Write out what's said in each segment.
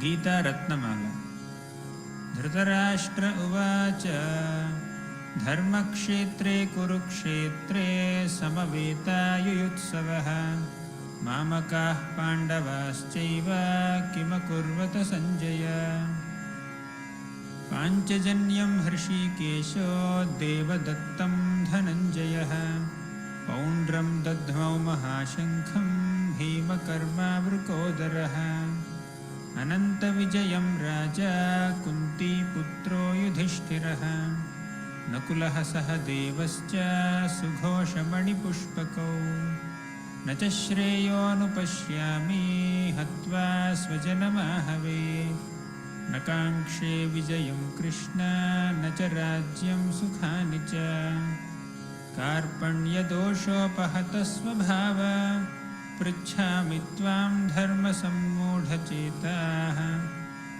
गीतारत्नमाला। धृतराष्ट्र उवाच धर्मक्षेत्रे कुरुक्षेत्रे समवेतायुयुत्सवः मामकाः पाण्डवाश्चैव किमकुर्वत सञ्जय। पाञ्चजन्यं हृषीकेशो देवदत्तं धनञ्जयः पौण्ड्रं दद्मौ महाशङ्खं भीमकर्मावृकोदरः। अनन्तविजयं राजा कुन्तीपुत्रो युधिष्ठिरः नकुलः सह देवश्च सुघोषमणिपुष्पकौ। न च श्रेयोऽनुपश्यामि हत्वा स्वजनमाहवे न काङ्क्षे विजयं कृष्ण न च राज्यं सुखानि च। कार्पण्यदोषोपहत स्वभाव पृच्छामि त्वां धर्मसम्मूढचेताः।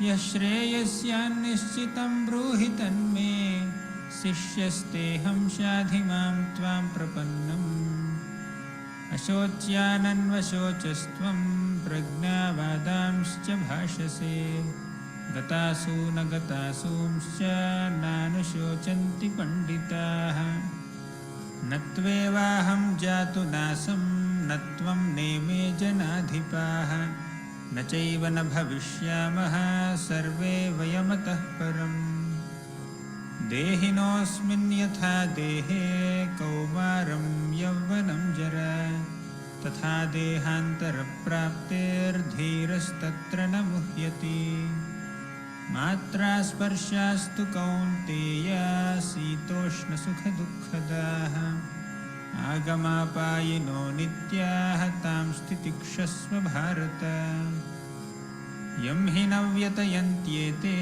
यः श्रेयस्यान्निश्चितं ब्रूहि तन्मे शिष्यस्तेऽहं शाधि मां त्वां प्रपन्नम्। अशोच्यानन्वशोचस्त्वं प्रज्ञावादांश्च भाषसे गतासु न गतासूंश्च नानुशोचन्ति पण्डिताः। न त्वेवाहं जातु नासं न त्वं नेमे जनाधिपाः न चैव न भविष्यामः सर्वे वयमतः परम्। देहिनोऽस्मिन् यथा देहे कौमारं यौवनं जरा तथा देहान्तरप्राप्तेर्धीरस्तत्र न मुह्यति। मात्रा स्पर्शास्तु कौन्तेय शीतोष्णसुखदुःखदाः आगमापायिनो नित्याः तां स्थितिक्षस्व भारत। यं हि न व्यतयन्त्येते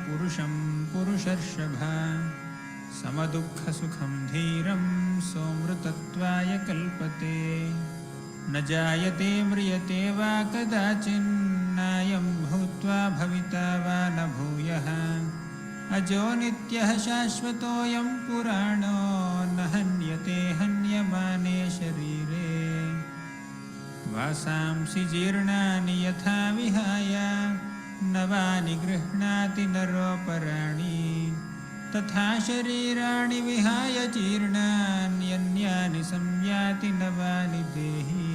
पुरुषं पुरुषर्षभा समदुःखसुखं धीरं सोऽमृतत्वाय कल्पते। न जायते म्रियते वा कदाचिन्नायं भूत्वा भविता वा न भूयः। अजो नित्यः शाश्वतोऽयं पुराणो न हन्यते हन्यमाने शरीरे। वासांसि जीर्णानि यथा विहाय नवानि गृह्णाति नरोपराणि तथा शरीराणि विहाय जीर्णान्यन्यानि संयाति नवानि देहि।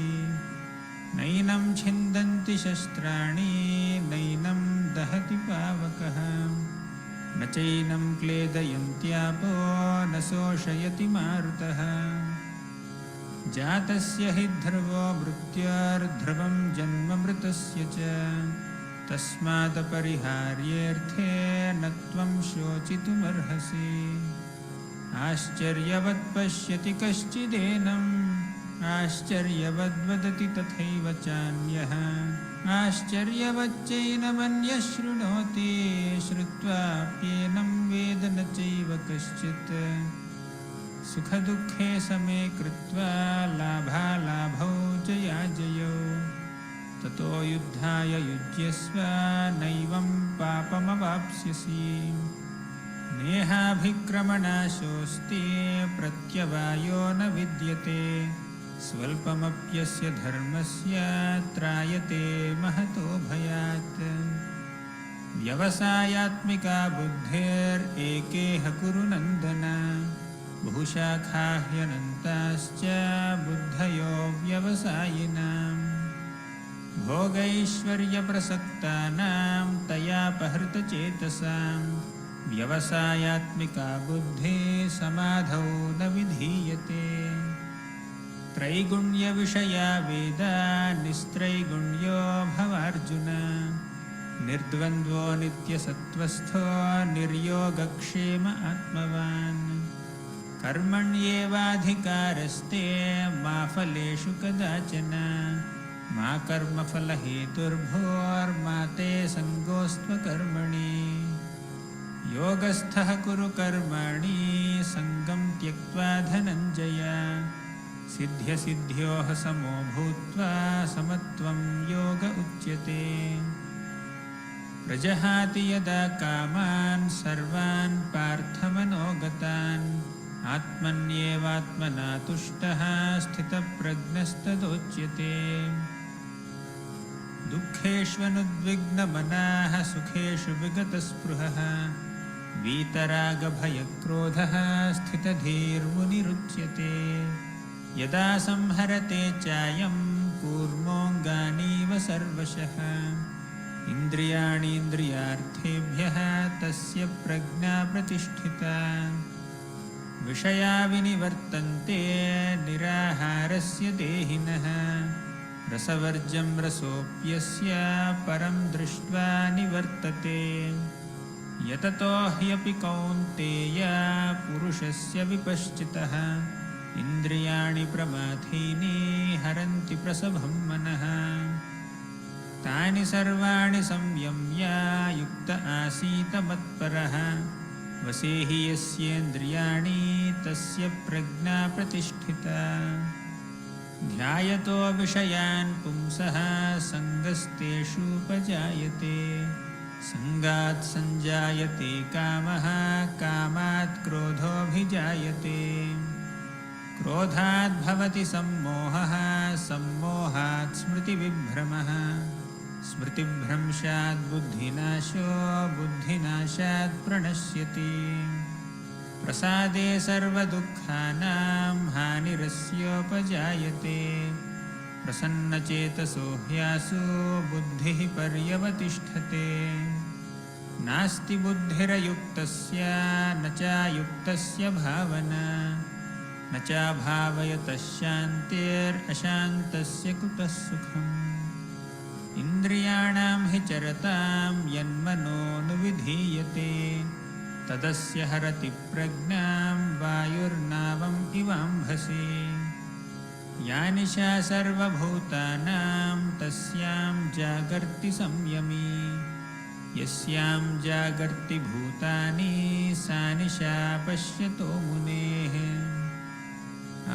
नैनं छिन्दन्ति शस्त्राणि नैनं दहति पावकः न चैनं क्लेदयन्त्यापो न शोषयति मारुतः। जातस्य हि ध्रुवो मृत्युर्ध्रुवं जन्म मृतस्य च तस्मादपरिहार्येऽर्थे न त्वं शोचितुमर्हसि। आश्चर्यवत् पश्यति कश्चिदेनम् आश्चर्यवद्वदति तथैव चान्यः। आश्चर्यवच्चैनमन्यः शृणोति श्रुत्वाप्येनं वेद न चैव कश्चित्। सुखदुःखे समे कृत्वा लाभालाभौ जयाजयौ ततो युद्धाय युज्यस्व नैवं पापमवाप्स्यसि। नेहाभिक्रमणाशोऽस्ति प्रत्यवायो न विद्यते स्वल्पमप्यस्य धर्मस्य त्रायते महतो भयात्। व्यवसायात्मिका बुद्धेरेकेह कुरु नन्दन बहुशाखा ह्यनन्ताश्च बुद्धयो व्यवसायिनाम्। भोगैश्वर्यप्रसक्तानां तयापहृतचेतसां व्यवसायात्मिका बुद्धिः समाधौ न विधीयते। त्रैगुण्यविषया वेदा निस्त्रैगुण्यो भवार्जुन निर्द्वन्द्वो नित्यसत्त्वस्थो निर्योगक्षेम आत्मवान्। कर्मण्येवाधिकारस्ते मा फलेषु कदाचन मा कर्मफलहेतुर्भूर्मा ते सङ्गोऽस्त्वकर्मणि। योगस्थः कुरु कर्माणि सङ्गं त्यक्त्वा धनञ्जय सिद्ध्यसिद्ध्योः समो भूत्वा समत्वं योग उच्यते। प्रजहाति यदा कामान् सर्वान् पार्थमनोगतान् आत्मन्येवात्मना तुष्टः स्थितप्रज्ञस्तदोच्यते। दुःखेष्वनुद्विग्नमनाः सुखेषु विगतस्पृहः वीतरागभयक्रोधः स्थितधीर्मुनिरुच्यते यदा संहरते चायं कूर्मोऽङ्गानीव सर्वशः इन्द्रियाणीन्द्रियार्थेभ्यः तस्य प्रज्ञा प्रतिष्ठिता विषया विनिवर्तन्ते निराहारस्य देहिनः रसवर्जं रसोऽप्यस्य परं दृष्ट्वा निवर्तते यततो ह्यपि कौन्तेय पुरुषस्य विपश्चितः इन्द्रियाणि प्रमाथीनि हरन्ति प्रसभं मनः तानि सर्वाणि संयम्य युक्त आसीत मत्परः वसेहि यस्येन्द्रियाणि तस्य प्रज्ञा प्रतिष्ठिता ध्यायतो विषयान् पुंसः सङ्गस्तेषूपजायते सङ्गात् सञ्जायते कामः कामात् क्रोधोऽभिजायते क्रोधात् भवति सम्मोहः सम्मोहात् स्मृतिविभ्रमः स्मृतिभ्रंशात् बुद्धिनाशो बुद्धिनाशात् प्रणश्यति प्रसादे सर्वदुःखानां हानिरस्योपजायते प्रसन्नचेतसो ह्यासु बुद्धिः पर्यवतिष्ठते नास्ति बुद्धिरयुक्तस्य न चायुक्तस्य भावना न चाभावयतः शान्तिरशान्तस्य कुतः सुखम् इन्द्रियाणां हि चरतां यन्मनोनुविधीयते तदस्य हरति प्रज्ञां वायुर्नावम् इवाम्भसि या निशा सर्वभूतानां तस्यां जागर्ति संयमी यस्यां जागर्ति भूतानि सा निशा पश्यतो मुनेः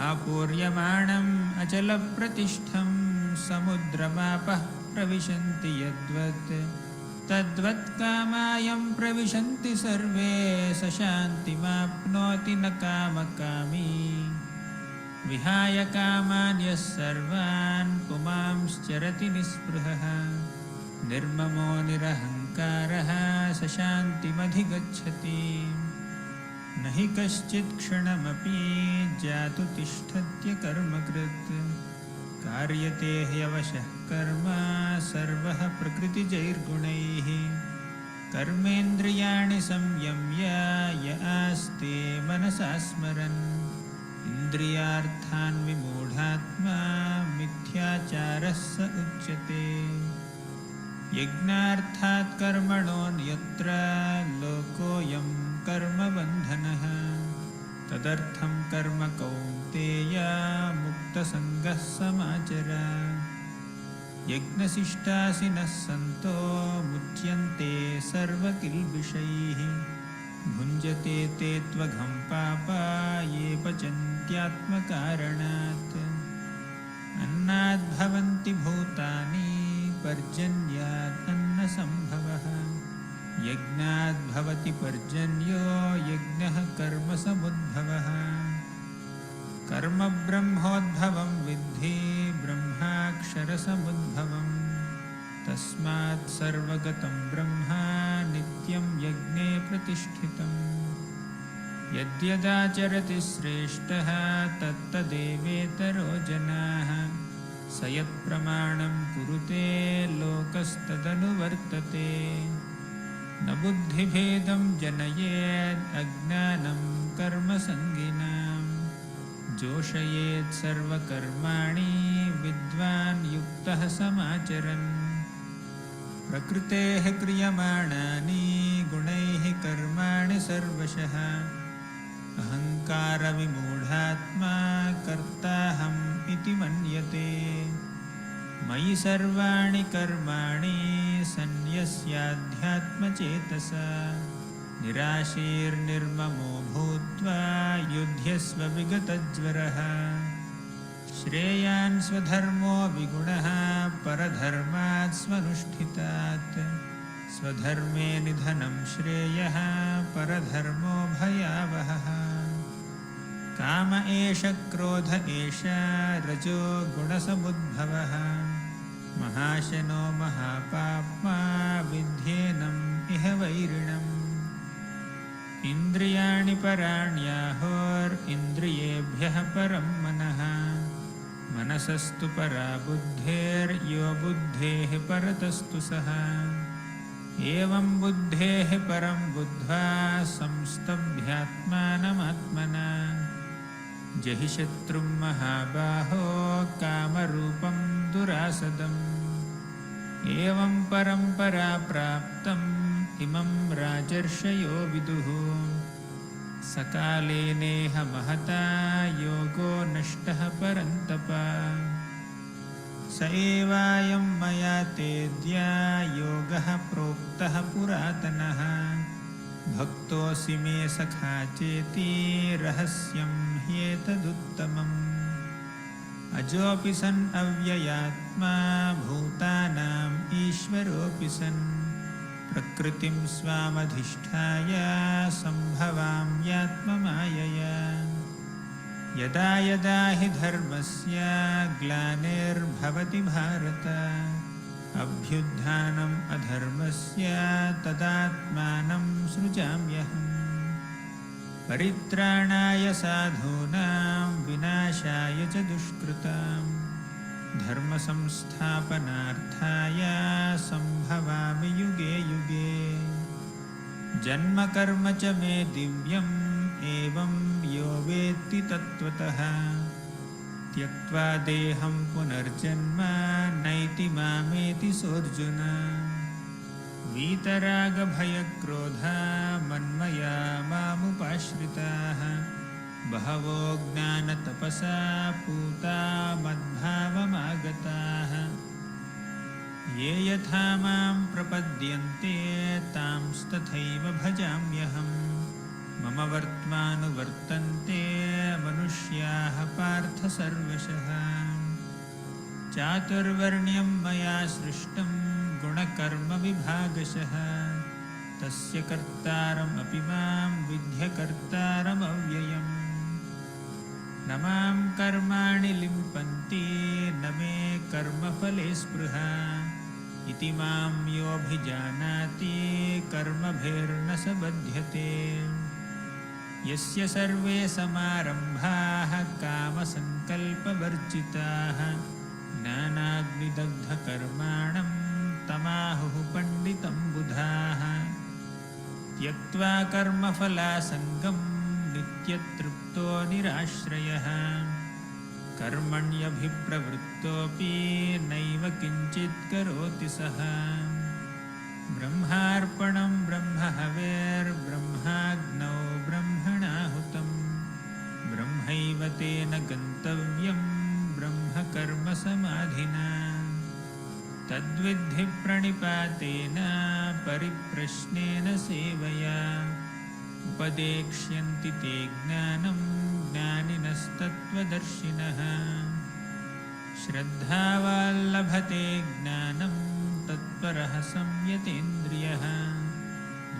आपूर्यमाणम् अचलप्रतिष्ठं समुद्रमापः प्रविशन्ति यद्वत् तद्वत् कामायं प्रविशन्ति सर्वे स शान्तिमाप्नोति न कामकामी विहाय कामान् यः सर्वान् पुमांश्चरति निःस्पृहः निर्ममो निरहङ्कारः स शान्तिमधिगच्छति न हि कश्चित् क्षणमपि जातु तिष्ठत्य कर्मकृत् कार्यते ह्यवशः कर्म सर्वः प्रकृतिजैर्गुणैः कर्मेन्द्रियाणि संयम्य य आस्ते मनसा स्मरन् इन्द्रियार्थान् विमूढात्मा मिथ्याचारः स उच्यते यज्ञार्थात् कर्मणोऽन्यत्र लोकोऽयं कर्मबन्धनः तदर्थं कर्म कौन्तेय मुक्तसङ्गः समाचर यज्ञशिष्टासिनः सन्तो मुच्यन्ते सर्वकिल्बिषैः भुञ्जते ते त्वघं पापा ये पचन्त्यात्मकारणात् अन्नाद्भवन्ति भूतानि पर्जन्यात् अन्नसम्भवः यज्ञाद्भवति पर्जन्यो यज्ञः कर्मसमुद्भवः कर्म ब्रह्मोद्भवं विद्धि ब्रह्माक्षरसमुद्भवम् तस्मात् सर्वगतं ब्रह्मा नित्यं यज्ञे प्रतिष्ठितम् यद्यदाचरति श्रेष्ठः तत्तदेवेतरो जनाः स यत्प्रमाणं कुरुते लोकस्तदनुवर्तते न बुद्धिभेदं जनयेत् अज्ञानं कर्मसङ्गिनां जोषयेत् सर्वकर्माणि विद्वान् युक्तः समाचरन् प्रकृतेः क्रियमाणानि गुणैः कर्माणि सर्वशः अहङ्कारविमूढात्मा कर्ताहम् इति मन्यते मयि सर्वाणि कर्माणि सन्न्यस्याध्यात्मचेतसा निराशीर्निर्ममो भूत्वा युध्यस्व विगतज्वरः श्रेयान् स्वधर्मो विगुणः परधर्मात् स्वनुष्ठितात् स्वधर्मे निधनं श्रेयः परधर्मो भयावहः काम एष क्रोध एष रजो गुणसमुद्भवः महाशनो महापाप्मा विध्येनम् इह वैरिणम् इन्द्रियाणि पराण्याहोरिन्द्रियेभ्यः परं मनः मनसस्तु परा बुद्धेर्यो बुद्धेः परतस्तु सः एवं बुद्धेः परं बुद्ध्वा संस्तभ्यात्मानमात्मना जहि शत्रुं महाबाहो कामरूपं दुरासदम् एवं परम्परा प्राप्तम् इमं राजर्षयो विदुः सकालेनेह महता योगो नष्टः परन्तप स एवायं मया तेऽद्य योगः प्रोक्तः पुरातनः भक्तोऽसि मे सखा चेति रहस्यं ह्येतदुत्तमम् अजोऽपि सन् अव्ययात्मा भूतानाम् ईश्वरोऽपि सन् प्रकृतिं स्वामधिष्ठाय सम्भवाम्यात्ममायया यदा यदा हि धर्मस्य ग्लानिर्भवति भारत अभ्युत्थानम् अधर्मस्य तदात्मानं सृजाम्यहम् परित्राणाय साधूनां विनाशाय च दुष्कृताम् धर्मसंस्थापनार्थाय सम्भवामि युगे युगे जन्म कर्म च मे दिव्यम् एवं यो वेत्ति तत्त्वतः त्यक्त्वा देहं पुनर्जन्म नैति मामेति सोऽर्जुन वीतरागभयक्रोधा मन्मया मामुपाश्रिताः बहवो ज्ञानतपसा पूता मद्भावमागताः ये यथा मां प्रपद्यन्ते तांस्तथैव भजाम्यहम् मम वर्त्मानुवर्तन्ते मनुष्याः पार्थ सर्वशः चातुर्वर्ण्यं मया सृष्टं गुणकर्मविभागशः तस्य कर्तारमपि मां विद्यकर्तारमव्ययम् न मां कर्माणि लिम्पन्ति न मे कर्मफले स्पृहा इति मां योऽभिजानाति कर्मभिर्न स बध्यते यस्य सर्वे समारम्भाः कामसङ्कल्पवर्जिताः ज्ञानाग्निदग्धकर्माणं तमाहुः पण्डितं बुधाः त्यक्त्वा कर्मफलासङ्गं नित्यतृप्तो निराश्रयः कर्मण्यभिप्रवृत्तोऽपि नैव किञ्चित् करोति सः ब्रह्मार्पणं ब्रह्महवेर्ब्रह्माग्नौ ब्रह्मणाहुतं ब्रह्मैव तेन गन्तव्यं ब्रह्मकर्मसमाधिना तद्विद्धि प्रणिपातेन परिप्रश्नेन सेवया उपदेक्ष्यन्ति ते ज्ञानं ज्ञानिनस्तत्त्वदर्शिनः श्रद्धावाल्लभते ज्ञानं तत्परः संयतेन्द्रियः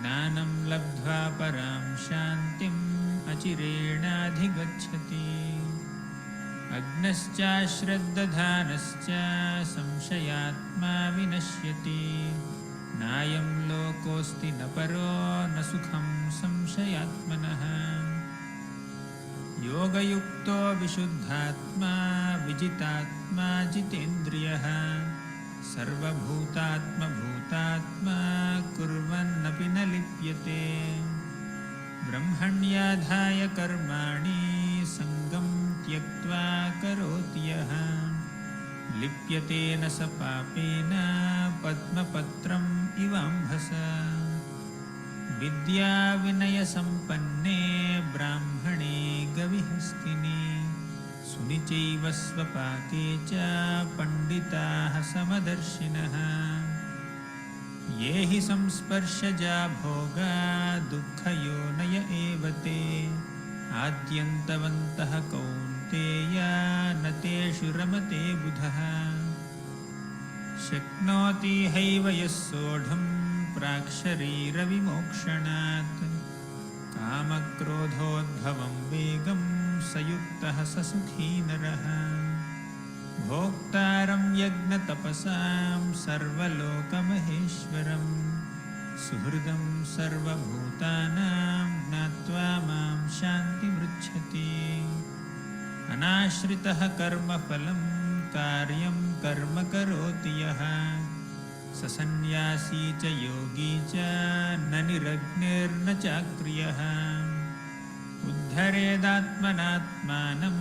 ज्ञानं लब्ध्वा परां शान्तिम् अचिरेणाधिगच्छति अग्नश्चाश्रद्दधानश्च संशयात्मा विनश्यति नायं लोकोऽस्ति न परो न सुखं संशयात्मनः योगयुक्तो विशुद्धात्मा विजितात्मा जितेन्द्रियः सर्वभूतात्मभूतात्मा कुर्वन्नपि न लिप्यते ब्रह्मण्याधाय कर्माणि सङ्गं त्यक्त्वा करोति यः लिप्यते न स पापेन पद्मपत्रम् इवाम्भसा विद्याविनयसम्पन्ने ब्राह्मणे गविहस्तिनि सुनिचैव स्वपाके च पण्डिताः समदर्शिनः ये हि संस्पर्शजा भोगा दुःखयोनय एव ते आद्यन्तवन्तः कौन्तेय न तेषु रमते बुधः शक्नोति हैव यः सोढुं प्राक्शरीरविमोक्षणात् कामक्रोधोद्भवं वेगं स युक्तः स सुखी नरः भोक्तारं यज्ञतपसां सर्वलोकमहेश्वरं सुहृदं सर्वभूतानां ज्ञात्वा मां शान्तिमृच्छति। अनाश्रितः कर्मफलं कार्यं कर्म करोति यः स सन्न्यासी च योगी च न निरग्निर्न चाक्रियः। उद्धरेदात्मनात्मानं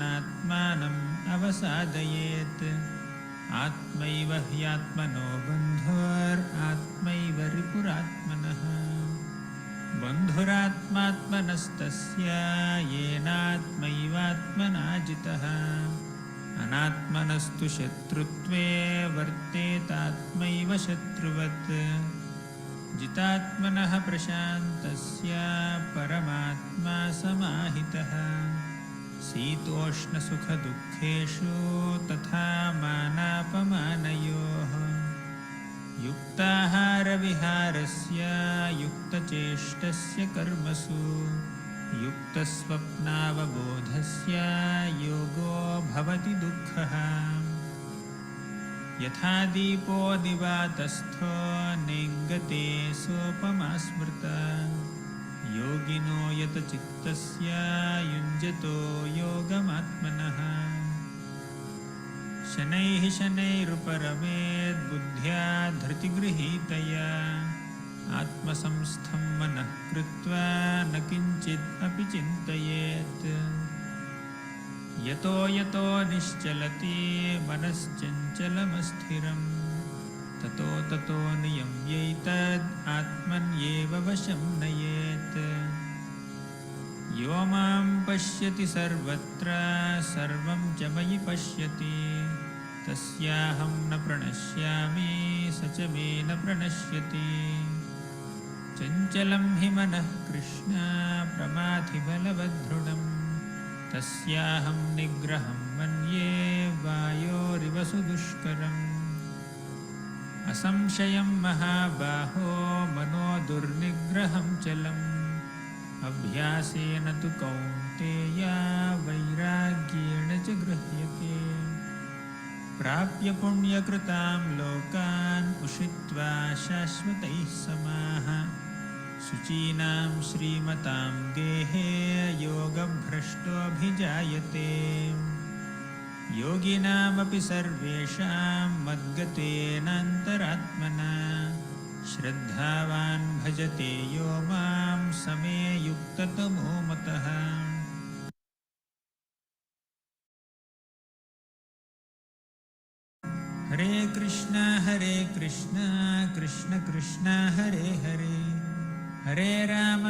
नात्मानम् अवसादयेत् आत्मैव ह्यात्मनो बन्धुरात्मैव रिपुरात्मनः। बन्धुरात्मात्मनस्तस्य येनात्मैवात्मना जितः अनात्मनस्तु शत्रुत्वे वर्तेतात्मैव शत्रुवत्। जितात्मनः प्रशान्तस्य परमात्मा समाहितः शीतोष्णसुखदुःखेषु तथा मानापमानयोः। युक्ताहारविहारस्य युक्तचेष्टस्य कर्मसु युक्तस्वप्नावबोधस्य योगो भवति दुःखः। यथा दीपो निवातस्थो नेङ्गते सोपमा स्मृता योगिनो यतचित्तस्य युञ्जतो योगमात्मनः। शनैः शनैरुपरमेद् बुद्ध्या धृतिगृहीतया आत्मसंस्थं मनः कृत्वा न किञ्चित् अपि चिन्तयेत्। यतो यतो निश्चलति मनश्चञ्चलमस्थिरं ततो ततो नियम्यैतद् आत्मन्येव वशं नयेत्। यो मां पश्यति सर्वत्र सर्वं च मयि पश्यति तस्याहं न प्रणश्यामि स च मे न प्रणश्यति। चञ्चलं हि मनः कृष्ण प्रमाथि बलवदृढं तस्याहं निग्रहं मन्ये वायोरिव सुदुष्करम्। असंशयं महाबाहो मनो दुर्निग्रहं चलम् अभ्यासेन तु कौन्तेय वैराग्येण च गृह्यते। प्राप्य पुण्यकृतां लोकान् उषित्वा शाश्वतैः समाः शुचीनां श्रीमतां गेहे योगभ्रष्टोऽभिजायते। योगिनामपि सर्वेषां मद्गतेनान्तरात्मना श्रद्धावान् भजते यो मां समे युक्ततमो मतः। हरे कृष्ण कृष्ण कृष्ण हरे हरे हरे राम